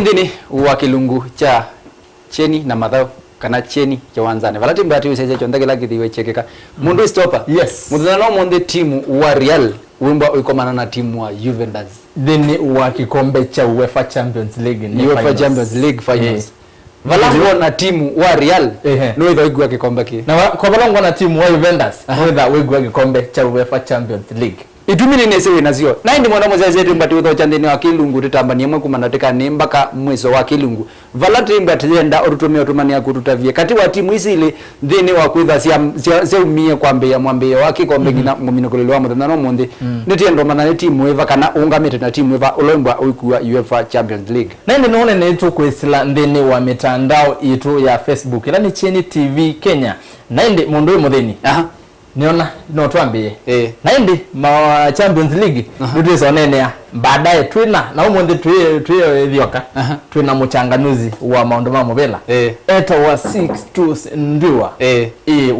ndini wa kilungu cha cheni na madhao kana cheni cha wanzane valati mbati useje chonda kila kithiwe chekeka mundu stopa yes mudhana monde timu wa Real wimba ukomana na timu wa Juventus ndini wa kikombe cha UEFA Champions League UEFA Champions League finals valango na timu wa Real no ida igwa kikombe ki na kwa valango na timu wa Juventus no ida igwa kikombe cha UEFA Champions League itumini nese winazio na ndi mwana muzeze mbati utho chandeni wa kilungu ritambanie mwe kumanateka nembaka mwezo wa kilungu valati mbati yenda orutumia otumania kututavie kati wa timu hizi ile ndini wa kwitha sia umie kwambe ya mwambe wa kikombe gina muminokolelo wa muthana no mundi nitiendo mana timu eva kana ungamete na timu eva ulombwa uikuwa UEFA Champions League na ndi none netu kwesila ndini wa mitandao itu ya Facebook ila ni Cheni TV Kenya na ndi mundu mutheni niona no twambie na ndi ma Champions League ndio nene baadaye twina na umundi twiyo thioka twina muchanganuzi wa maundu ma mubela eta wa 6-2 ndiwa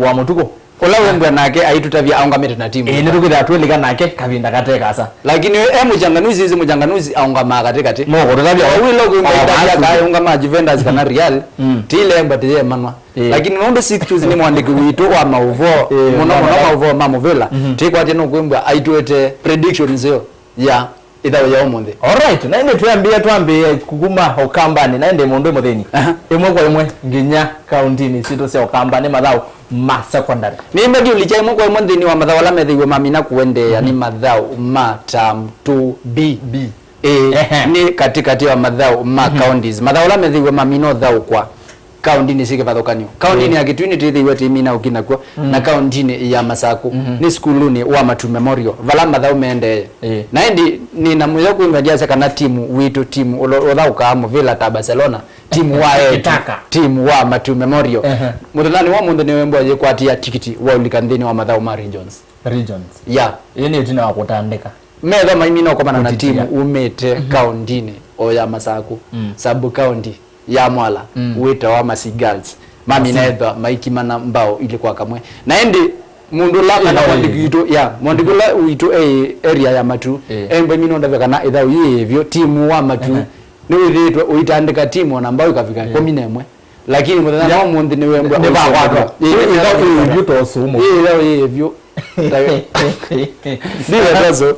wa mutuko ola wembwa nake aitutavia aungamete na timu ni tukira twelika nake kavinda kateka asa lakini muchanganuzi hizi muchanganuzi aungama katikati no kutavia wilo kumbaya kai ungama Juventus kana Real tile mbatiye manwa lakini nondo 6-2 ni mwandiki wito wa mauvo muno mauvo mamovela tikwa teno kwembwa aitwete predictions yo ya idhawo ya omonde alright na inde tuambie kuguma okambani na inde mundu mutheni imwe kwa imwe nginya kaundini sito cia okambani mathao ma secondary ni mbedi ulicha imwe kwa imwe ndini wa mathao la methiwe mamina kuende yani mathao matam to b ni katikati wa mathao ma counties mathao la methiwe mamino thao kwa kaundini sike pathokanyo kaundini ya kitwini tithiwe timina ukinakwa na kaundini ya Masaku ni skuluni wa Matu Memorial vala mathao mende na ndi ni namuyo kuingadia kana timu witu timu othauka mu Villa ta Barcelona timu wa timu wa Matu Memorial muthani wa mundu ni wembo aje kwatia tikiti wa ulikandini wa mathao ma regions ya yene tina wa kutandika metho maimina ukomana na timu umete kaundini o ya Masaku sabu county ya Mwala wita wa Masigals mami naedha maikimana mbao ile kwa kamwe na ndi mundu laka na wandigito ya mondikula wito area ya Matu embe mino ndaveka na idha yevyo timu wa Matu ni withitwe uitandika timu na mbao ikafika 11 lakini muthana na mundi ni wembo ni ba kwako idha yuto sumo idha yevyo ndiyo tazo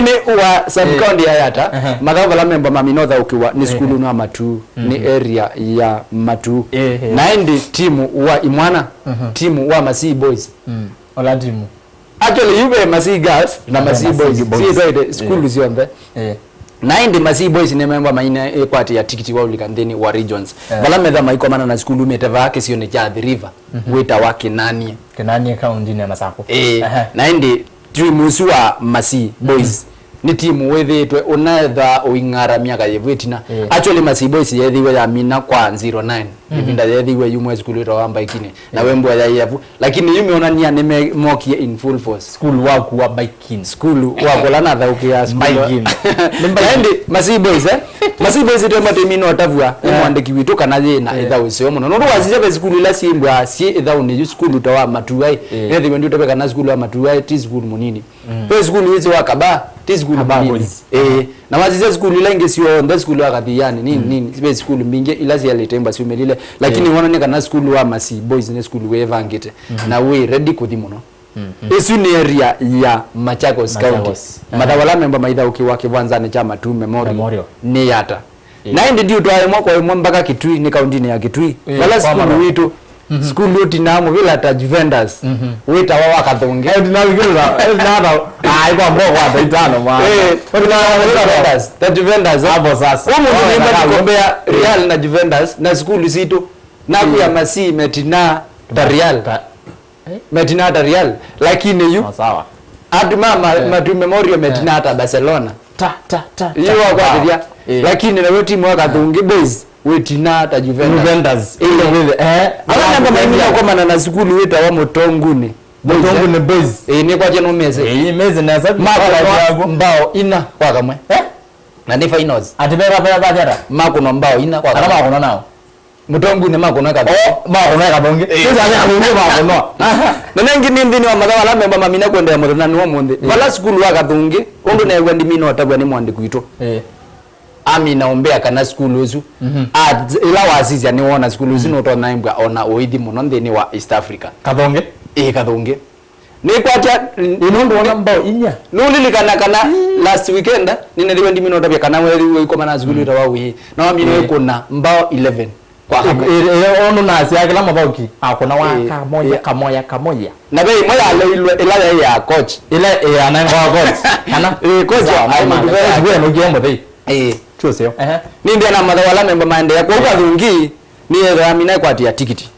ni wa sub-county ya Yata mathao la member maminotha ukiwa ni skulu na Matu ni area ya Matu na ndi timu wa Imwana timu wa Masi Boys ola timu actually yube Masi Girls na Masi Boys si zaide skulu zionde na ndi Masi Boys ni member maina equate ya tikiti wa ulikandeni wa regions vala metha maikomana na skulu meteva yake sio ne cha The River wita wa Kenani kaunti ya Masako na ndi timu wa Masi Boys ni timu wethitwe unatha uingara miaka yevetina actually Masi Boys yethiwe ya mina kwa 09 ivinda yethiwe yumwe skulu ro amba ikine na wembo ya yevu lakini yumeonania ni mokie in full force school waku wa biking school wako lana tha ukia biking ndi Masi Boys Masi Boys temba temino tavua imwandiki witu kana yena itha ucio muno no wazize skulu ila simbwa si itha uni skulu tawa Matuai yethiwe ndio tobeka na skulu ya Matuai ti skulu munini pe skulu hizo wakaba ti skulu boys na wazize skulu ila ingesio ndo skulu akathiani nini sibe skulu mingi ila sia letemba si umelile lakini wonane kana skulu wa Masi Boys ne skulu we vangite na we ready kudhimuno esu ni area ya Machakos County madawala member maitha ukiwa kivanzane cha Matu Memorial ni Yata na ndi ndio twaye mwako wa mpaka Kitui ni kaunti ya Kitui wala skulu witu skulu tinamu Villa ta Juventus wita wa wakathonge tinawigirira nada kwa mbogo hata itano ma Juventus ta Juventus hapo sasa umu ni kugombea Real na Juventus na skulu zito na kuya Masi metina ta Real metina ta Real lakini yu sawa aduma Matu Memorial metina hata Barcelona hiyo kwa dia lakini na timu wakathonge Boys wetina ta Juventus ile ala namba maimina kwa na skulu wita wa Mutonguni Boys ni kwa jeno meze meze na sababu mbao ina kwa kamwe na ni finals atibera bajara makuno mbao ina kwa kama kuna nao Mutonguni makuno ka makuno ka bonge sasa ni amunge makuno na nengi ndini wa madhawa la memba mamina kwenda muthana ni wa munde wala skulu wakathungi undu na wendi mino tabwa ni mwandi kwito ami naombea kana skulu zu ila wazizi ni wona skulu zino to naimbwa ona oithi muno nthini wa East Africa Kathonge Kathonge ni kwacha inondo wona mbao inya nulilikana kana last weekend nina riwe ndimi nota bya kana wewe iko mana skulu ta wawi na wami no kuna mbao 11 kwa ono na sia kila mabauki akona waka kamoya na bei moya ila ya coach ile ananga wa coach kana coach ai wewe no giombo dei chuoseo ni ndia na madha wala memba maendelea kwa Kathonge ni ramina kwa tia tikiti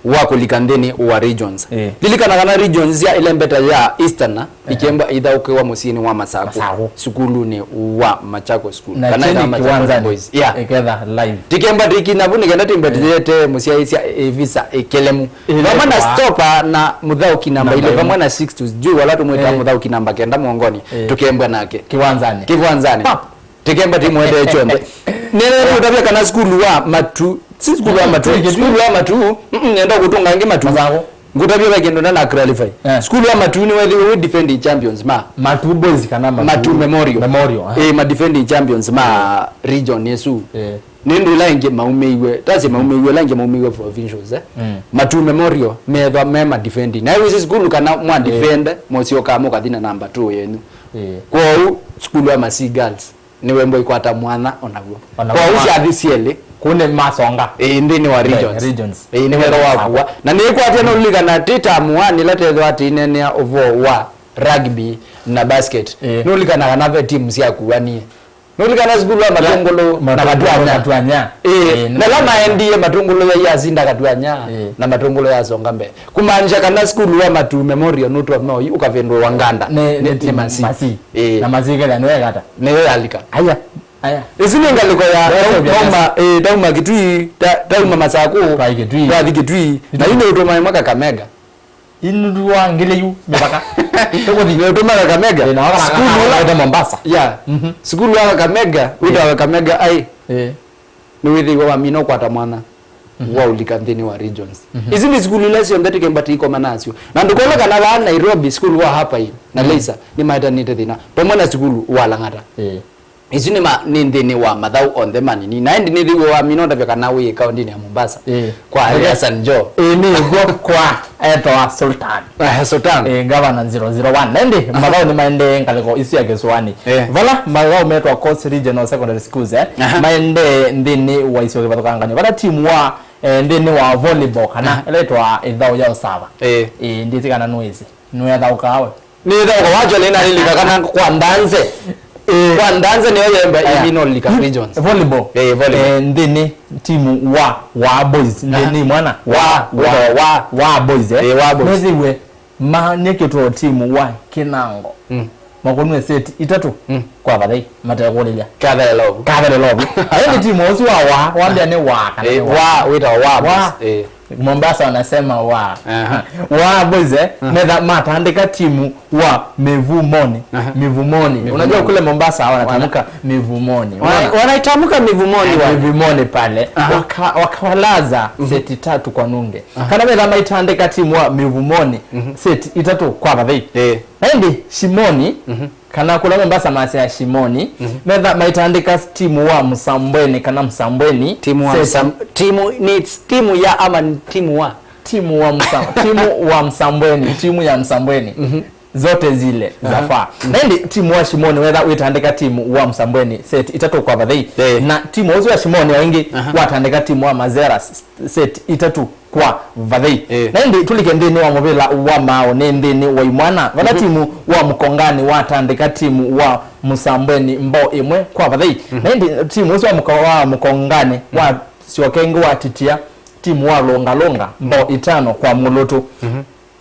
wako likantheni wa regions lilikana kana regions ya ile mbeta ya Eastern ikemba idha ukewa musini wa Masako skulu ni wa Machako school kana ina Machako boys eketha live tikemba tikinavu nigenda timbetete musia isia visa ekelemu vamana stopa na muthauki namba ile vamana 6 to juu wala tumweta muthauki namba kenda muongoni tukemba nake kiwanzani tikemba timwete chombe nene utabia kana skulu wa Matu si skulu wa Matu nenda kutunga nge Matu ngutabia bagendo na qualify skulu wa Matu ni we defending champions Matu boys kana Matu memorial ma defending champions region yesu nendo lange maumeiwe tazi maumeiwe lange maumeiwe provincials Matu memorial meva mema defending na hiyo skulu kana mwa defend mosio kama kathina namba 2 yenu kwa skulu wa Masi girls ni wembo ikwata mwana onaguo kwa usha thiciele kune masonga ndini wa regions ni wero wakwa na ni ikwata no ligana tita muani latethwa atinene ovo wa rugby na basket no ligana kana ve teams ya kuani no ligana skulu wa Matongolo na Katuanya na lama ndie Matongolo ya zinda Katuanya na Matongolo ya songa mbe kumaanisha kana skulu wa Matu memorial no to no ukavendwa wanganda ne Masi na mazigela no yagata ne alika aya isininga liko ya tauma kitui tauma Masako kwa kitui na ine utoma mwaka Kamega inudwa ngile yu mipaka toko dinyo utoma Kamega skulu wa Mombasa skulu wa Kamega uta Kamega ai ni withi wa mino kwata mwana wa ulikanthini wa regions izi ni skulu lesio ndati kembati iko manasio na ndukola kana wa Nairobi skulu wa hapa hii na Leisa ni maternity thina pomona skulu wa Lang'ata izi ni ndini wa Mathau on the man ni na ndini thiwe wa mino ndavya kana wi kaunti ya Mombasa kwa Hassan Jo ni go kwa etwa Sultan governor 001 nende Mathau ni maende ngaliko isi ya Keswani vala Mathau metwa Coast Regional Secondary Schools maende ndini wa iso kibathukanganya vala timu wa ndini wa volleyball kana eletwa ithau ya Osava nditi kana noise no ya thaukawe ni thau wacho lena lilika kana kwa ndanze kwa ndanze ni yemba imino lika regions volleyball ndini timu wa boys ndini mwana wa boys neziwe manyeketo timu wa Kinango makonwe set itatu kwa baadhi matakolelia Kathere Love hadi timu osi wa wambia ni wa kana wa wita wa Mombasa wanasema wa boys meda matandika timu wa Mivumoni unajua kule Mombasa wanatamka Mivumoni wanaitamka Mivumoni pale wakawalaza seti 3 kwa nunge kana meda maitandika timu wa Mivumoni seti 3 kwa baadhi ndi Shimoni kana kula Mombasa masia Shimoni meda maitandika timu wa Msambweni kana Msambweni timu ya ama timu wa Msambweni timu ya Msambweni zote zile zafaa ndi timu wa Shimoni whether uitandika timu wa Msambweni set 3 kwa baadhi na timu wa Shimoni wengi watandika timu wa Mazera set 3 kwa vadhi ndi tulike ndini wa Muvila wa Mao ndini wa Imwana vala timu wa Mkongani watandika timu wa Msambweni mbao imwe kwa vadhi ndi timu wa Mkongani wa Siokengi wa Titia timu wa Longa mbao 5 kwa Mulutu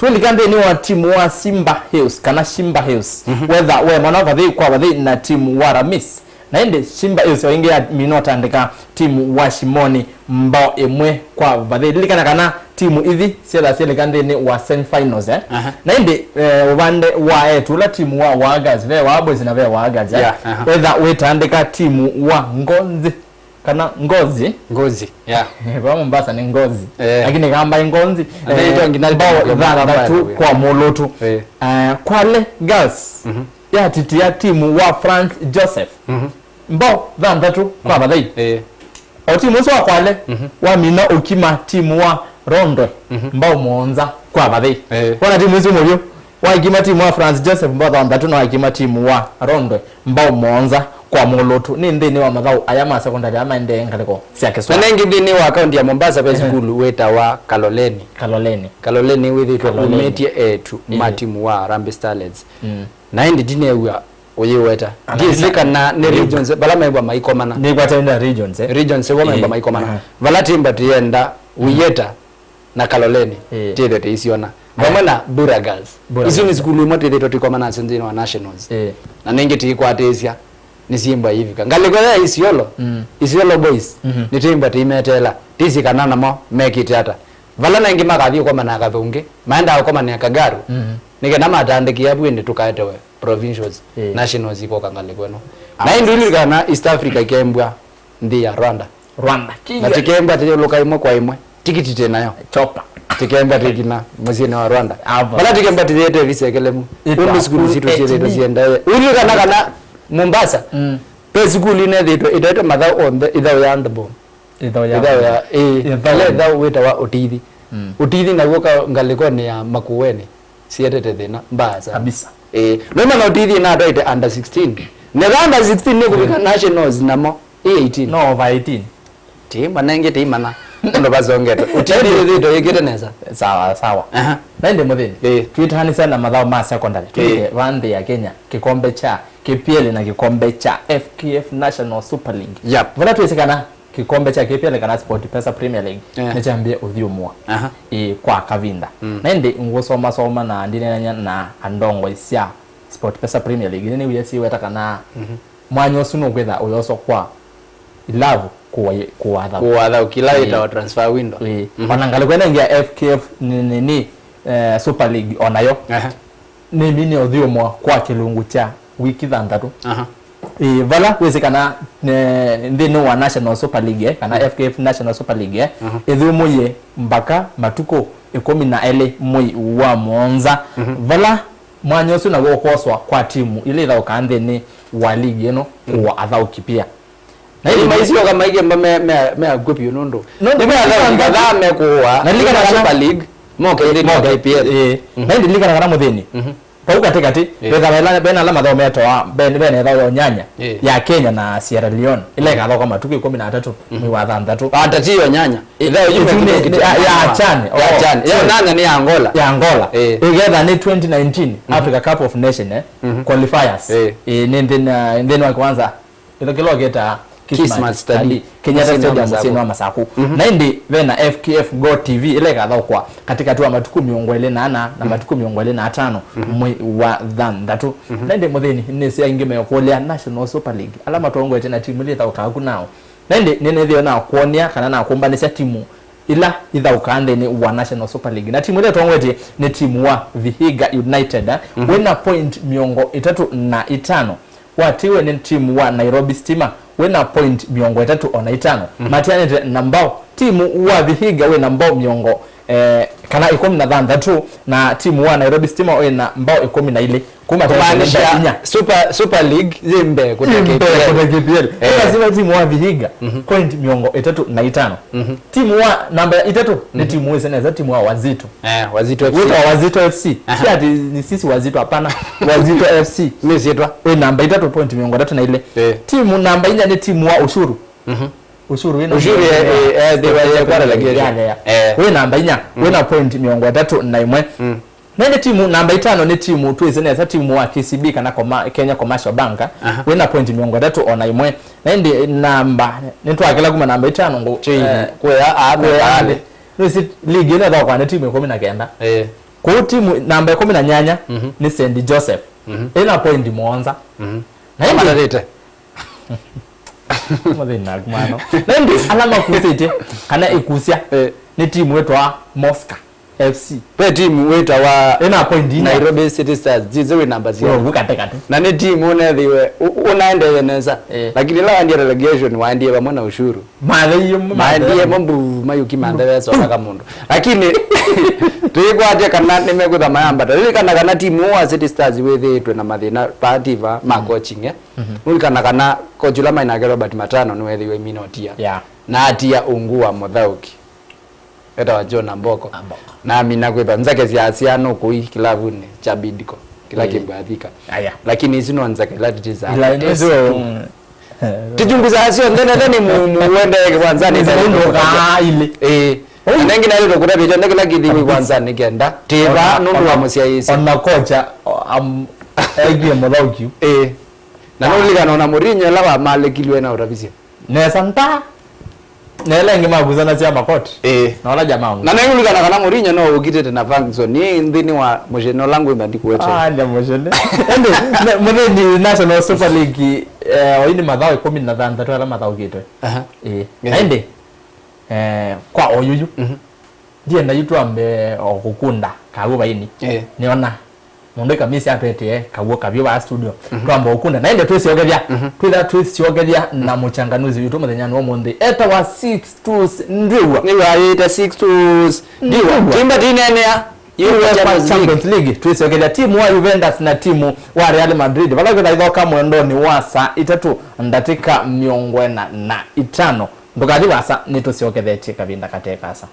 tulika ndini wa timu wa Simba Hills kana Shimba Hills whether we mwana vadhi kwa vadhi na timu wa Ramis na ndi Shimba Hills wengi ya minota andika timu wa Shimoni mbao imwe kwa vadhi likana kana timu hivi sela kandini wa semi-finals na ndi ubande wa etula timu wa Wagazi ve wa boys na ve Wagazi whether wetandika timu wa Ngonzi kana Ngozi kwa Mombasa ni Ngozi lakini kamba Ngonzi kwa Moloto Kwale Girls ya titia timu wa France Joseph mbao thandatu kwa bathai o timu so akwale wa mina ukima timu wa Rondwe mbao muonza kwa bathai wana timu isu mulio wa ikima timu wa France Joseph mbao thandatu na ikima timu wa Rondwe mbao muonza kwa molotu ni ndini wa mathau ayama secondary ama ndenge ngaliko cia keswa na nengi ndini wa county ya Mombasa pe school weta wa Kaloleni withitwa kumetie etu matimu wa Harambee Starlets na indi dine wa oye weta disika na ne regions bala memba maikomana ni kwatenda regions wa memba maikomana vala timba tienda uyeta na Kaloleni tede te isiona Bamana Bura Girls isu ni school mote de totikomana senjino wa nationals na nengi tikwatesia ni simba hivi kangaliko ya Isiolo boys ni timba timetela tisika nana mo make it hata vala nangi makathi kwa mana kathungi maenda kwa mana Kagaru nige na matandikia bwende tukaetewe provincials nationals iko kangaliko no na induli kana East Africa kembwa ndi ya Rwanda na tikemba tije loka imwe kwa imwe tikiti tenayo chopa tikemba tikina muzine wa Rwanda vala tikemba tije visekelemu undu skulu situ chile zienda uli kana Mombasa pe skulu ine thito itaita matha on the idha ya ndbo idha ya weta wa otithi otithi na goka ngaliko ni ya makuweni sietete thina mbasa kabisa noma na otithi na atoite under 16 ne under 16 ne kubika nationals namo 18 no over 18 team anenge team ana ndo bazongeta otithi thito yekete neza sawa na inde muthini twitani sana mathao ma secondary twite vande ya Kenya kikombe cha KPL na kikombe cha FKF National Super League vala tuisikana kikombe cha KPL kana Sport Pesa Premier League ne chambia uthiumwa kwa Kavinda na indi ngusoma na ndine na andongo isia Sport Pesa Premier League ni uyesi weta kana mwanyo suno kwetha uyoso kwa ilavu kuwadha ukilaita wa transfer window wanangali kwenda ngia FKF ni Super League onayo ni mini uthiumwa kwa kilungu cha wiki thandatu vala wezekana ndini wa National Super League kana FKF National Super League ithiumuye mpaka matuko 12 mwei wa Mwanza vala mwanyosu na gukoswa kwa timu ile ithao kanthini wa league ino kwa athauki pia na ile maisio kama ige me agopi nondo nime athauki me kwa na liga na Super League moka ile ni KPL na ile liga na muthini pau katikati betha bena la matho metoa bene thao nyanya ya Kenya na Sierra Leone ile gatho kama tuki 13 mwi wa thandatu atatiyo nyanya ithao yume ya chane ya nanya ni Angola igetha ni 2019 Africa Cup of Nations qualifiers then wa kwanza ile kilo geta Kismat Study Kenya Stadium sino Masaku na indi vena FKF Go TV ile gatho kwa katika tu matuku miongwele na matuku miongwele na 5 mwi wa thandatu na indi muthini ni cia ingime yokulia National Super League alama tongo tena timu ile thauka kunao na indi nene thio na kuonia kana na kumbanisha timu ila ithauka ndeni wa National Super League na timu ile tongo ni timu wa Vihiga United wina point miongo 35 watiwe ni timu wa Nairobi Stima wena point miongo 35 matiane nambao timu wa Vihiga wena mbao miongo kana 13 na timu wa Nairobi Stima wena mbao 12 kumaanisha Super League zimbe kutekea lazima timu wa Vihiga point miongo 35 timu wa namba 3 ni timu weseneza timu wa Wazito Wazito FC shati ni sisi Wazito hapana Wazito FC ni zitwa we namba 3 point miongo 3 na ile timu namba 4 ni timu wa Ushuru wena they were like we namba 4 wena point miongo 3 na imwe nene timu namba 5 ni timu tuizeneza timu wa KCB kana Kenya Commercial Bank wena point miongo 3 ona imwe nende namba nitwakela kuma namba 5 ngo kwa nisi league ina da kwa timu 19 kwa timu namba 18 ni St Joseph ina point Mwanza na ina lete mwana kumano nende alama kusete kana ikusia ni timu wetu wa Mosca FC pe timu weta wa ina point Nairobi City Stars jizo namba 0 vukatekate na ni timu unethiwe unaendelea neza lakini la ndia relegation waandie pamoja na ushuru maandie mambu mayuki mandewe so kaka mundu lakini Twigwatia kana nimegutha mayamba riri kana timu wa City Stars withitwe na mathina pativa ma coaching riri kana coach la maina Robert Matano ni wethiwe minotia na atia ungua Muthauki eta wa John Amboko na mina kwitha nzake cia no kui kilavuni cha Bidco kila kibwathika lakini hizo no nzake latitiza tijunguza sio ndene muende kwanzani ile nengi na ile kurabe jo ndeke nagithi kwanzani kenda tiva nundu wa mucia yisi ona kocha egie Muthauki na no liga na Mourinho la wa malekilwe na urabisia ne santa nele ngima kuzana cia makoti na wala jamaa na nengi liga na kana Mourinho no ugitete na function ni ndini wa mojeno langu ndikuwete ndio mojeno ende mudeni National Super League oini mathao 16 ala mathao gitwe ende kwa oyuyu ndiye na yitu ambe okukunda kago baini niona mundu kamisi apete kago kabyo ba studio twamba okunda na ende twisiogethia twisiogethia na muchanganuzi witu muthenya no monde eta wa 6 2 ndiwa ni wa 6 ndiwa timba dinene ya Champions League twisiogethia timu wa Juventus na timu wa Real Madrid balagwa ithoka mwendoni wa saa 3 ndatika 45 ndugadi wasa nitusiogethetie kabinda katekasa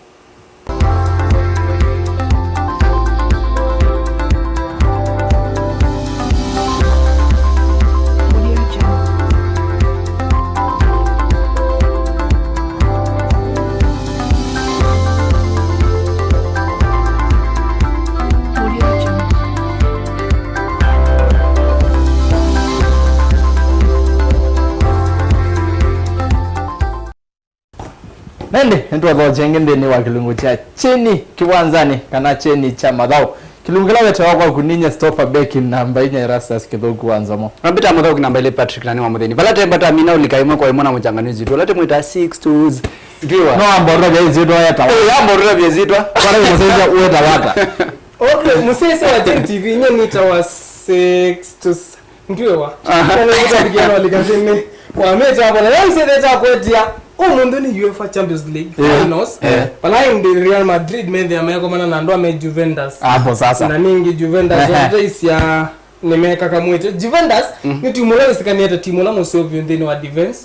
nende ndo thojenge ndeni wa kilungu cha chini kiwanzani kana chini cha mathao kilungu la wete wako kuninya Stopper Beck namba inya Erastus kithoku wanzamo ambita Muthauki namba ile Patrick nani wa mutheni balate mbata mina ulikaimwe kwa imona muchanganuzi tu late mwita 6 2 ndiwa no amborra bya izitwa ya tawa amborra bya izitwa kwa musesa ueta wata okay musesa wa TV nye nita wa 6 2 ndiwa kana nitapigia wale kazini kwa mecha bwana leo sasa kwetia umundu ni UEFA Champions League finals pala indi Real Madrid mende ameko mana na ndo Juventus hapo sasa na ningi Juventus race ya nimeka kamwete Juventus ni timu lao isikanieta timu lao msovyo ndeni wa defense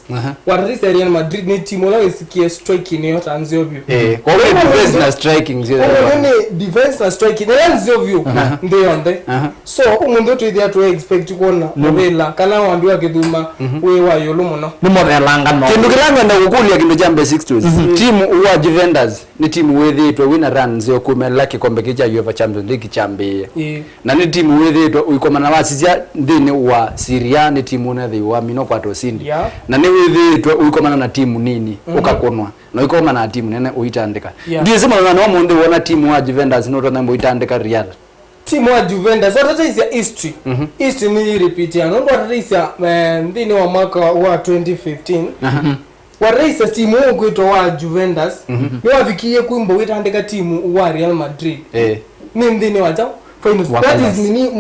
wa race Real Madrid ni timu lao isikie striking yote anzovyo kwa hiyo defense na striking zile ni defense na striking ni anzovyo ndio ndio so umundu tu idea to expect kuona novela kana waambiwa kiduma we wa yolo muno ni modelanga no kindu kilanga na gukulia kindu jambe 6 timu wa Juventus ni timu wethitwe wina run zio kumela kikombe kicha UEFA Champions League chambe na ni timu wethitwe uikomana wasija ndini wa Syria ni timu na thi wa mino kwa tosindi na ni wethitwe uikomana na timu nini ukakonwa na uikomana na timu nene uitandika ndio sema na monde wona timu wa Juventus no to nambo uitandika Real timu wa Juventus hata hizi history history ni repeat ya ndo hata hizi ndini wa mwaka wa 2015 wa race timu kuitwa wa Juventus ni wafikie kuimbo witandika timu wa Real Madrid ni ndini wa jao that is ni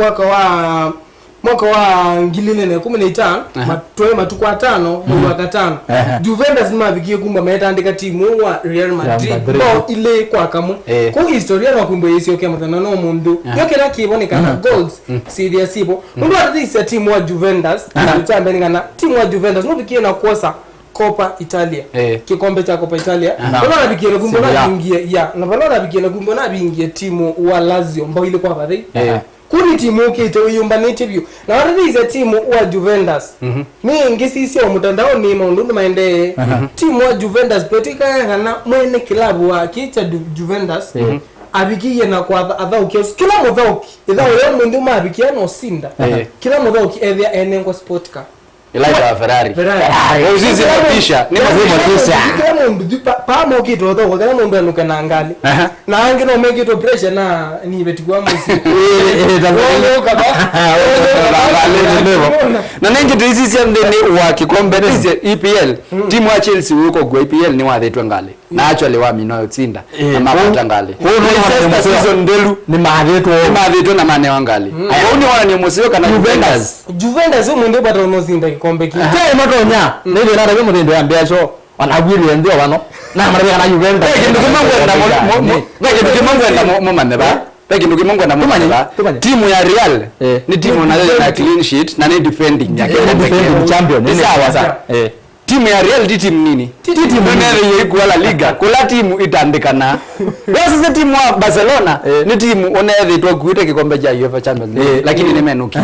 mwaka wa ngilile na 15 matoe matuko 5 mwaka 5 Juventus mavikie kumba metandika timu wa Real Madrid bo ile kwa kamu kwa historia na kumba yesi okay mtana no mundu yokera kibonekana goals sidia sipo mundu atisi timu wa Juventus chambe ngana timu wa Juventus no bikie na kosa Coppa Italia kikombe cha Coppa Italia bana bikie kumba na bingie na bana bikie kumba na bingie timu wa Lazio mbao ile kwa badhi kuni timu kito yumbanite view na wadiza timu wa Juventus ni ngisi sio mtandao ni maundu maende timu wa Juventus petika kana mwene kilabu wa kicha Juventus abikiye na kwa athauki kila muthauki idha yo mundu mabikiye no sinda kila muthauki ethia enengo sportka Elijah Ferrari. Uzizi matisha. Ni matisha. Kila mundu pa mo kito to kila mundu anuka na angali. Na angi no make it pressure na ni betigwa musi. Na nengi dizizi ndeni wa kikombe dizi EPL. Timu wa Chelsea uko kwa EPL ni wathetwe ngali. Na actually wa mino tsinda. Na mapata ngali. Season ndelu ni maadhetwe na mane wangali. Oni wana ni musio kana Juventus mundu bata no zinda kikombe ki. Tell matonya. Ndio na rabe muthendo ya mbeacho. Wanagwiri ndio wano. na mara kana Juventus kindu kimangwenda momane ba kindu kimangwenda momane ba timu ya Real ni timu na clean sheet na ni defending yake champion ni sawa sawa timu ya Real di timu nini timu nene yekuwa La Liga kula timu itandikana wasi timu wa Barcelona ni timu onethe to kuite kikombe cha UEFA Champions League lakini ni menuki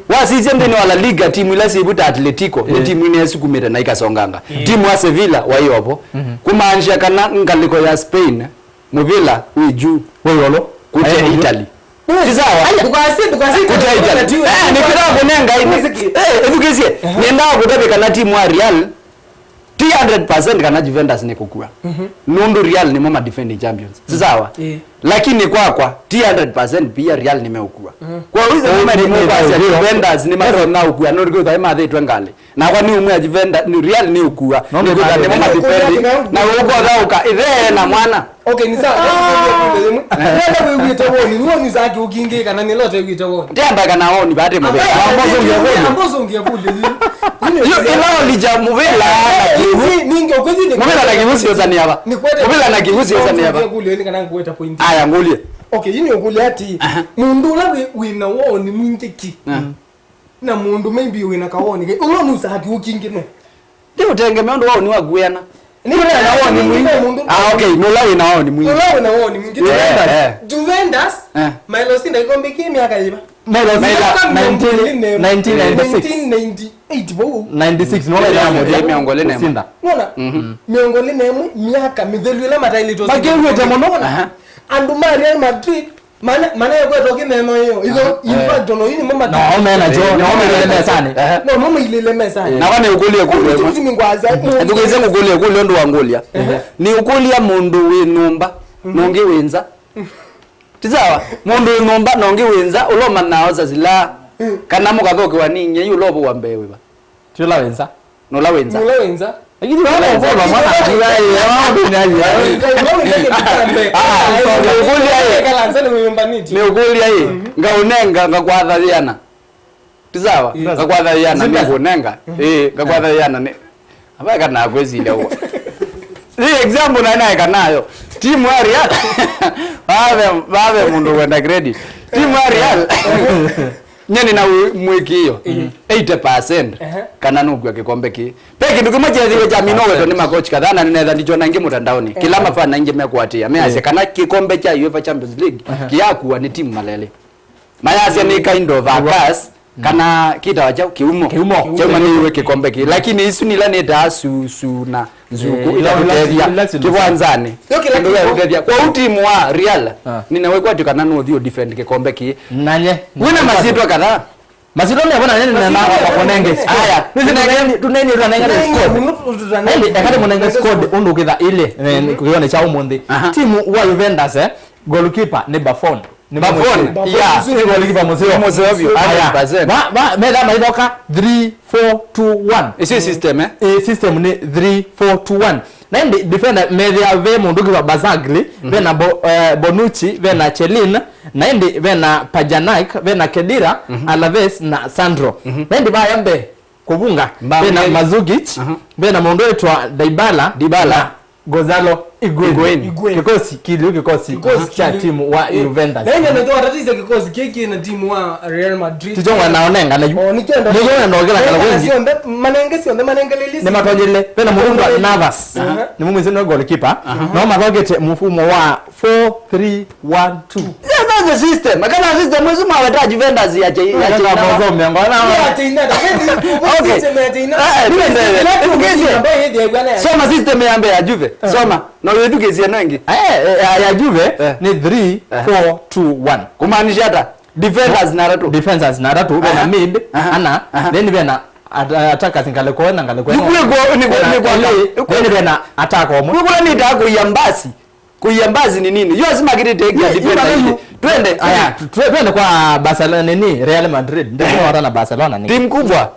wasi jembe ni wa La Liga timu ile sibuta Atletico ni timu ine sukumire na ikasonganga timu wa Sevilla wa yopo kumaanisha kana ngaliko ya Spain Muvilla uiju weyolo kuja Italy Tisawa tukasi kuja Italy nikira kunenga hivi edukezie nenda kutebe kana timu wa Real 300% kana Juventus ni kukua. Nundu Real ni mama defending champions. Sawa? Lakini kwa 300% pia Real nimeukua. Kwa hiyo mama ni Juventus ni mama na ukua no riko taima the twengale. Na kwa ni umwe Juventus ni Real ni ukua. Ni mama defending na uko dhauka ile na mwana. Okay ni sawa. Nenda kuita woni, woni zake ukinge kana ni lote kuita woni. Temba kana woni bade mbe. Ambozo ungekule. Yo ilo lija Muvilla ninge ukwezi Muvilla na kivusi yozani hapa. Muvilla na kivusi yozani hapa. Ungekule ni kana kuweta point. Aya ngulie. Okay yini ukule ati mundu la wina woni mwintiki. Na mundu maybe wina kawoni. Ulo nusaki ukinge no. Ndio utegemea ndo wao ni waguyana. Ni na woni mwingi. Okay, nola wina wao ni mwingi. Nola wina wao ni mwingi. Juventus Milo Sinda ikombe kimi akaiba. 1996 nona ya moja miongole nema Sinda nona miongole nema miaka midhelu ile mataili to magewe te monona andu Real Madrid mana yako toki nema hiyo hizo impact no yini mama no mena jo no mena mesani no mama ile mesani na wane ukulie kule mtu mingwaza ndugeze ukulie kule ndo wangulia ni ukulia mundu we numba nonge wenza Tisawa mundu numba nonge wenza uloma naoza zila kana mukathoke waninye yulobo wambewe ba tula wenza nola wenza lakini wala mwana ni ukulia hii ngaunenga ngakwathariana Tisawa ngakwathariana ni kunenga ngakwathariana ni abaka na kwezile huwa hii example na kanayo timu ya Real bave mundu wenda credit timu ya Real nyeni na mwiki hiyo 80% kana nugwa kikombe ki peki ndukimoje thiwe jamino weto ni makochi kadhana ninaweza ndichona ngi mutandaoni kila mafana nje mekwatia mease kana kikombe cha UEFA Champions League kiyakuwa ni timu malele mayase ni kind of a gas kana kita wacha kiumo chama ni iwe kikombe ki lakini isu nila ni dasu na zuku ila kuteria kiwanzani ndio kwa utimu wa Real ninawekwa tukana no thio defend kikombe ki nanye wina mazito kadhaa mazito ni abona nene na kwa konenge haya tuneni squad nende akade monenge squad undukitha ile kuione cha umundi timu wa Juventus goalkeeper ni Buffon ni Buffon ya goalkeeper mzee ba meda maidoka 3-4-2-1 isi system system ni 3-4-2-1 nende defender media ve munduki wa Bazagli vena Bonucci vena Chelin nende vena Pajanaik vena Kedira Alaves na Sandro nende ba yambe kubunga vena Mazukic vena mundu wetu Dybala Gonzalo Higuain kikosi cha timu wa Juventus nende ndio atatiza kikosi kiki na timu wa Real Madrid tijonga naonenga na nikienda nogela kana wengi manenge lelisi ni matojele pena murunga Navas ni mumwezi no goalkeeper no magogete mfumo wa 4-3-1-2 the system makana system mwezi mwaweta Juventus ya mazo miongona soma system ya Juve soma na wetukezia nangi ya Juve ni 3-4-2-1 kumaanisha hata defenders na ratu na mid ana then bena attackers ngaleko na ngaleko ni bena attack omo kula ni ta kuyambazi ni nini yosi magiri take ya defender twende kwa Barcelona nini Real Madrid ndio wata na Barcelona ni timu kubwa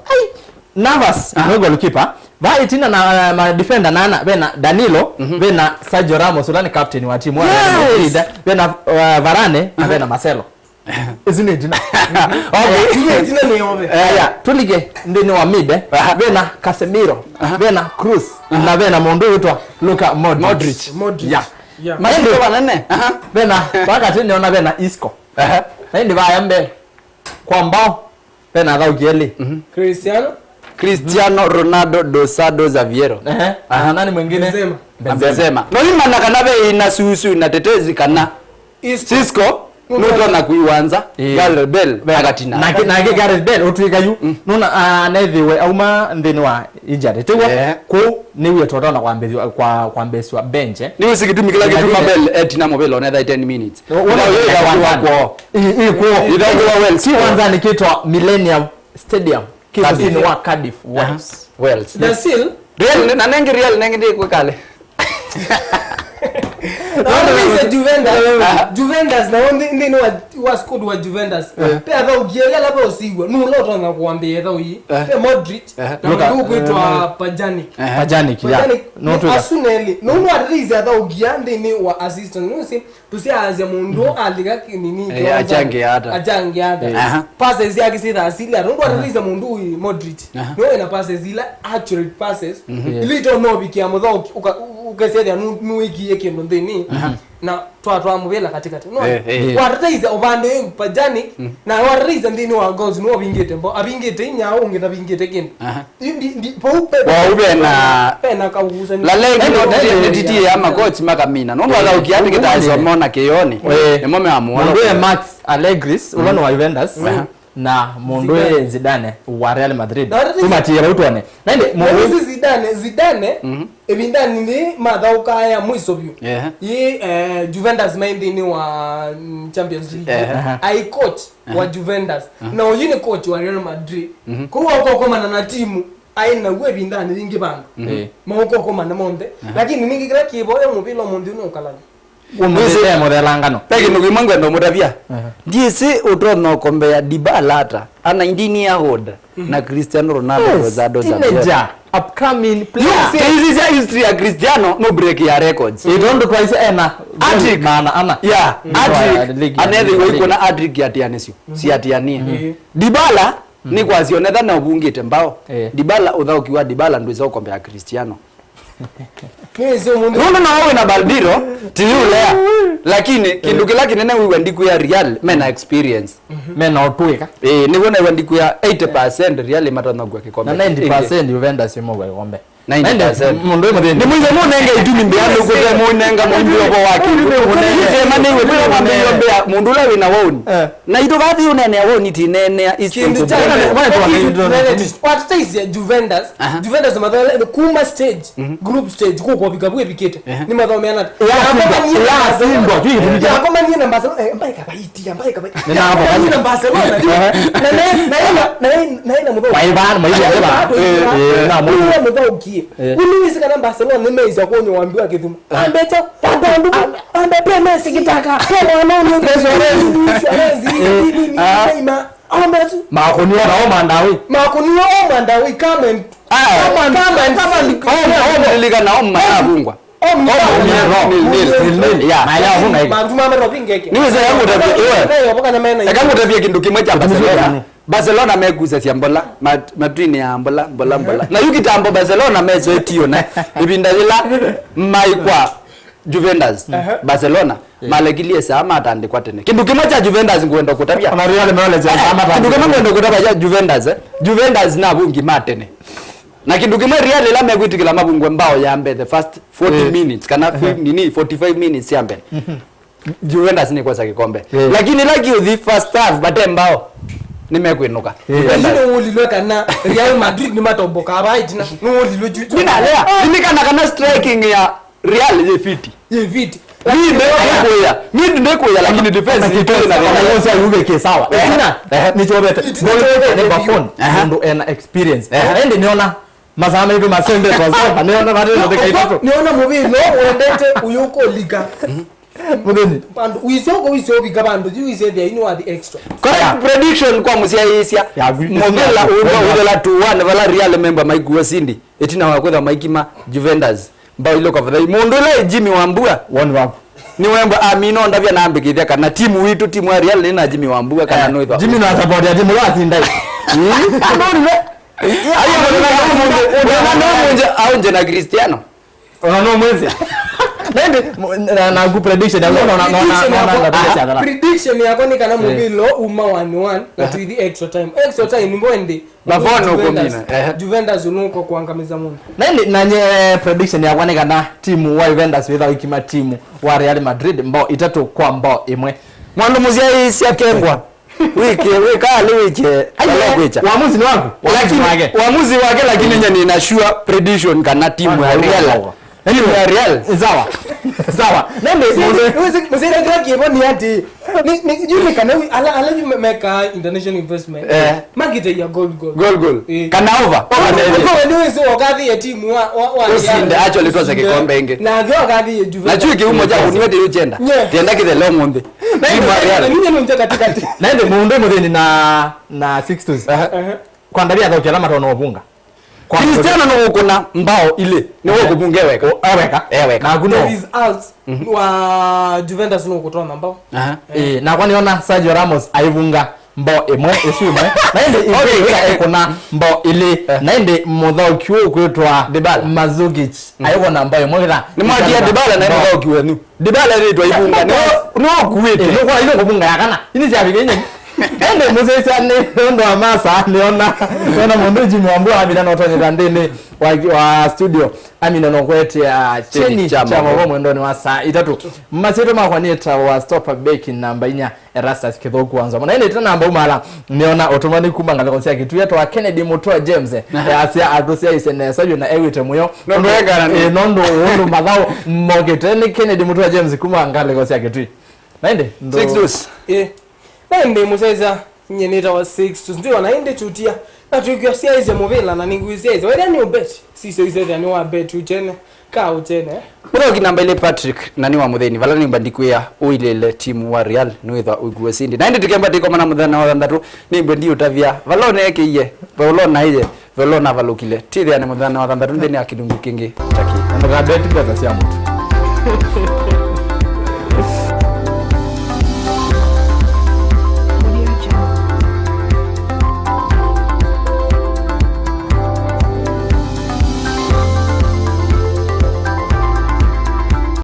Navas no goalkeeper vai tina na ma defender nana bena Danilo bena Sergio Ramos ulani captain wa timu wa Real Madrid bena Varane bena Marcelo Isn't it? Okay, tina ni ombe. Aya, tulige ndini wa mid bena Casemiro, bena Cruz na bena mundu witwa Luka Modric. Yeah. Maende wanane. Bena wakati niona bena Isco. Na ndi baya mbe. Kwa mbao bena Gaugeli. Cristiano Ronaldo dos Santos Aveiro. Nani mwingine? Benzema. No imana kana be ina susu na tetezi kana. Isco nuto na kuiwanza Gareth Bale agatina na Gareth Bale utwikayu nuna nethiwe auma ndini wa injury tiwa ku niwe totona kwa mbesi wa bench ni usikitumikila kitu Bale etina mobile on 10 minutes wako idagwa well si kwanza ni kitwa Millennium Stadium kitu ni wa Cardiff Wales the seal real na nengi real nengi ndi kwekale Juventus na ndini wa squad wa Juventus pe atha ugiega laba usigwa no loto na kuambia etha uyi pe Modric na ndugu kwitwa Pjanic no to asuneli no no athize atha ugia ndini wa assistant no si tusianze mundu aliga kinini ajange hata passes yake sita asili ndo athize mundu uyi Modric no ina passes ila actual passes ilito no bikia mutho ukasedia nu wiki yake ndo ndini na twa mubela katikati no waraiza obande Pjanic na waraiza ndini wa goals no bingete mbo abingete nya ungeta bingete kin ndi paupe na pena kauguza la legi no titi ya coach makamina no wala ukiati kitazo mona keyoni emome amuona ndio Max Allegri ubano wa Juventus na Mondwe Zidane wa Real Madrid tumatia utone nende Mondwe Zidane ebindani ndi madhauka ya mwiso byu Juventus maindi wa Champions League ai coach wa Juventus na oyini coach wa Real Madrid kwa komana na timu aina we bindani lingi banga mauko komana monde lakini ningi kila kibo ya mubilo monde no kalani umeze modelangano pegi nugimangwe ndo mudavia ndisi utrono kombe ya Dybala hata ana 19 year old na Cristiano Ronaldo Santos Aveiro upcoming player this is a history ya Cristiano no break ya records idondo twice ena Adric ana yeah Adric anethe wiko na Adric yatianisio si atianie Dybala ni kwasionetha na ubungite mbao Dybala uthaukiwa Dybala ndo izo kombe ya Cristiano Nuno na wewe na Baldiro tiulea lakini kindu kila kinene wewe ndiku ya Real mena experience mena otweka niko na wewe ndiku ya 80% Real matana kwa kikombe na 90% Juventus imo kwa kikombe 90% mundu mwe ni mwizo munenge itumi mbiano kute munenga mundu yobo wake sema ni wewe bila mambe yombea mundu la wina woni na ito bathi unene woni tinene isindu what stage ya Juventus madhala kuma stage group stage kwa bigabwe bikete ni madhomeana ya kama ni namba ambaye kabaiti na hapo ni namba na mudho waiban maibu na mudho ukie Luis kana Barcelona nimeiza kuonyo waambiwa kidhuma ambeto ambepe Messi kitaka mwana ni makonio mandawi kama liga na omma abungwa niweze kindu kimwe cha Barcelona meguza siambola Madrid ya mbola na yukitambo Barcelona mezo etio na ibinda ila maikwa Juventus Barcelona malegilie sama atandikwa tene kindu kimwe cha Juventus ngwenda kutabia na Real Madrid sama kindu kimwe ngwenda kutabia Juventus na bungi matene na kindu kimwe Real ila megwitikila mabungwe mbao yambe the first 40 minutes kana nini 45 minutes yambe Juventus ni kwa kikombe lakini like the first half batembao nimekwinuka ndio ulilweka na Real Madrid ni matomboka abaitina no ulilwe juu ninalea kana striking ya Real ye fiti mimi ndio lakini defense itoe na ngoza yuve ke sawa ni chobete ni bafon ndo ena experience ende niona mazama hivi masembe kwa sababu niona bado ndio kaitatu niona mubiri no uendete uyuko liga mudeni pandu uisoko bigabando juu isevya ino wa the extra correct prediction kwa musiaisia mobela udela 2-1 vala Real member maiguwa sindi etina wakwetha maikima Juventus mbao ile kwa fadhai mundu ile Jimmy Wambua one wapo ni wemba amino ndavya na ambikithia kana timu witu timu ya Real ni na Jimmy Wambuga kana no itho Jimmy no support ya timu lasi ndai ayo munje au nje na Cristiano no mwezi nende na good prediction na prediction yako ni kana mubilo uma 1-1 na to the extra time ni mwende Bavono komina Juventus unuko kuangamiza mundu nende nanye prediction yako ni kana timu wa Juventus without ikima timu wa Real Madrid mbao itatu kwa mbao imwe mwandu muzia isi akengwa wiki wiki alekwecha uamuzi ni wangu uamuzi wake lakini nje nina sure prediction kana timu ya Real timu ya Real sawa nende mzee graki boni ati ni jumi kana ala meka international investment magite ya goal kana over kwa ndio sio wakati ya timu wa usinde actually toza kikombe inge na ndio wakati ya Juventus na chuki umoja uniwete uchenda tienda kile long ngombe timu ya Real mimi ni mtaka katikati nende muunde mutheni na 6-2 kwa ndaria thauki alama tono obunga Cristiano no ukuna mbao ile ni wewe kubungeweka eweka na kuno results wa Juventus no kutona mbao na kwani ona Sergio Ramos aivunga mbao emwe esumwe naende ikuna mbao ile naende muthauki kwetwa Dybala Mazukic aivona mbao emwe gira ni mwatia Dybala na muthauki wenu Dybala ritwa ibunga no kuwete no kwa ile kubunga yakana ini siabigenye ende muzesa ne ndo amasa neona mundu Jimmy Wambuga amina no tonye ndene wa studio amina no kwetia cheni cha mabo mwendo ni wa saa 3 mmasito makwanita wa stopper back namba 4 Erastus Kithoku wanza mona ende tena namba umala neona otomani kumanga lekonsia kitu yeto wa Kennedy Mutua James asia adosia isene sajo na ewite muyo nondo madhao moketeni Kennedy Mutua James kumanga lekonsia kitu naende ndo 6 nende museza nyeneta wa 6 ndio naende chutia na tukiwa size movela na ninguizeza wewe ni ubet sisi hizo ni wa bet uchene ka uchene bro kinamba ile Patrick nani wa mutheni vala ni bandikuya uilele timu wa Real niwetha uiguwe sindi naende tikemba tiko mana muthana wa ndatu ni bendi utavia valone yake iye valona iye valona valukile tithia ni muthana wa ndatu ndeni akidungu kingi taki ndo ga bet pesa cia mtu